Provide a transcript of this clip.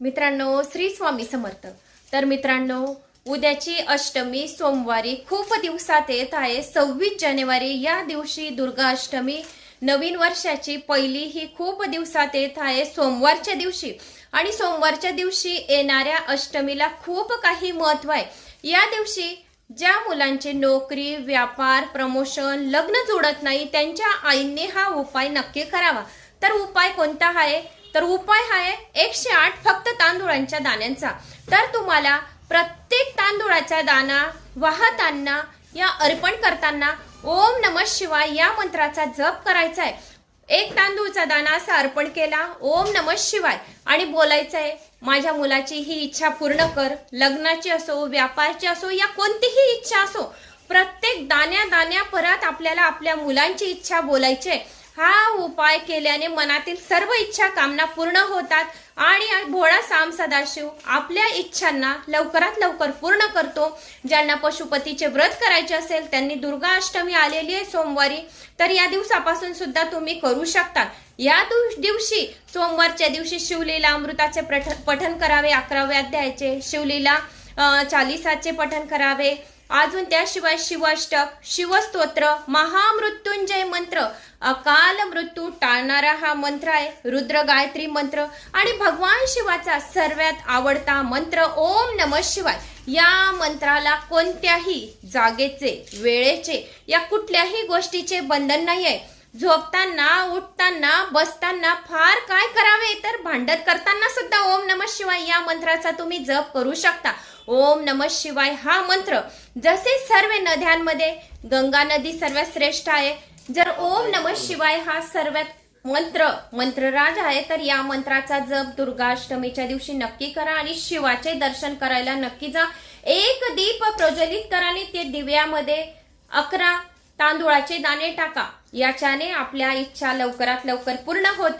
मित्रांनो, श्री स्वामी समर्थ। तर मित्रांनो, उद्याची अष्टमी सोमवारी खूप दिवसात येत आहे। 26 जानेवारी या दिवशी दुर्गा अष्टमी नवीन वर्षाची पहिली ही खूप दिवसात येत आहे, सोमवारच्या दिवशी। आणि सोमवारच्या दिवशी येणाऱ्या अष्टमीला खूप काही महत्त्व आहे। या दिवशी ज्या मुलांची नोकरी, व्यापार, प्रमोशन, लग्न जोडत नाही, त्यांच्या आईने हा उपाय नक्की करावा। तर उपाय कोणता आहे? तर उपाय आहे 108 फक्त तांदूळांच्या दाण्यांचा। तर तुम्हाला प्रत्येक तांदूळाचा दाना वाहताना या अर्पण करताना ओम नमः शिवाय या मंत्राचा जप करायचा आहे। एक तांदूळचा दाना असा अर्पण केला, ओम नमः शिवाय, आणि बोलायचं आहे, माझ्या मुलाची ही इच्छा पूर्ण कर। लग्नाची असो, व्यापाराची असो, या कोणतीही इच्छा असो, प्रत्येक दाण्या दाण्या परत आपल्याला आपल्या मुलांची इच्छा बोलायची आहे। हा उपाय केल्याने मनातील सर्व इच्छा कामना पूर्ण होतात आणि भोळा साम सदाशिव आपल्या इच्छांना लवकरात लवकर पूर्ण करतो। ज्यांना पशुपतीचे व्रत करायचे असेल त्यांनी दुर्गा अष्टमी आलेली आहे सोमवारी, तर या दिवसापासून सुद्धा तुम्ही करू शकता। या दिवशी सोमवारच्या दिवशी शिवलीला अमृताचे पठण करावे, 11व्या अध्यायाचे शिवलीला चालिसाचे पठण करावे। अजून त्याशिवाय शिवाष्टक, शिवस्तोत्र, महामृत्युंजय मंत्र, अकाल मृत्यू टाळणारा हा मंत्र आहे, रुद्र गायत्री मंत्र, आणि भगवान शिवाचा सर्वात आवडता मंत्र ओम नमः शिवाय। या मंत्राला कोणत्याही जागेचे, वेळेचे या कुठल्याही गोष्टीचे बंधन नाही आहे। झोपताना, उठताना, बसताना फार काय करावे, तर भांडण करताना सुद्धा ओम नमः शिवाय या मंत्राचा तुम्ही जप करू शकता। ओम नमः शिवाय हा मंत्र जसे सर्व नद्यांमध्ये गंगा नदी सर्वात श्रेष्ठ आहे, जर ओम नमः शिवाय हा सर्वात मंत्रराज आहे, तर या मंत्राचा जप दुर्गा अष्टमीच्या दिवशी नक्की करा आणि शिवाचे दर्शन करायला नक्की जा। एक दीप प्रज्वलित करा आणि ते दिव्यामध्ये 11 तांदूळाचे दाणे टाका। याच्याने आपल्या इच्छा लवकरात लवकर पूर्ण होतील।